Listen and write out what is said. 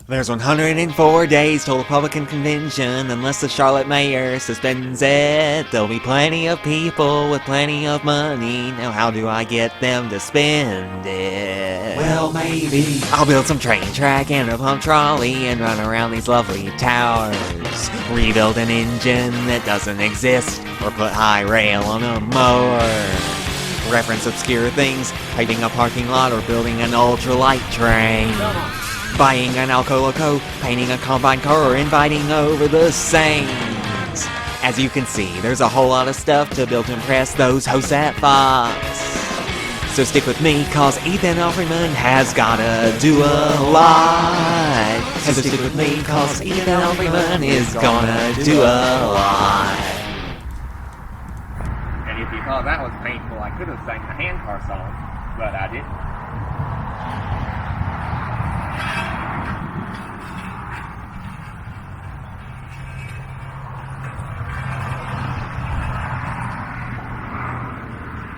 There's 104 days till the Republican convention. Unless the Charlotte mayor suspends it, there'll be plenty of people with plenty of money. Now how do I get them to spend it? Well, maybe I'll build some train track and a pump trolley and run around these lovely towers. Rebuild an engine that doesn't exist, or put high rail on a mower. Reference obscure things, paving a parking lot or building an ultralight train. Buying an Alco Loco, painting a combine car, or inviting over the Saints. As you can see, there's a whole lot of stuff to build to impress those hosts at Fox. So stick with me, cause Ethan Elfreyman has gotta do a lot. So stick with me, cause Ethan Elfreyman is gonna do a lot. And if you thought that was painful, I could have sang the handcar song, but I didn't.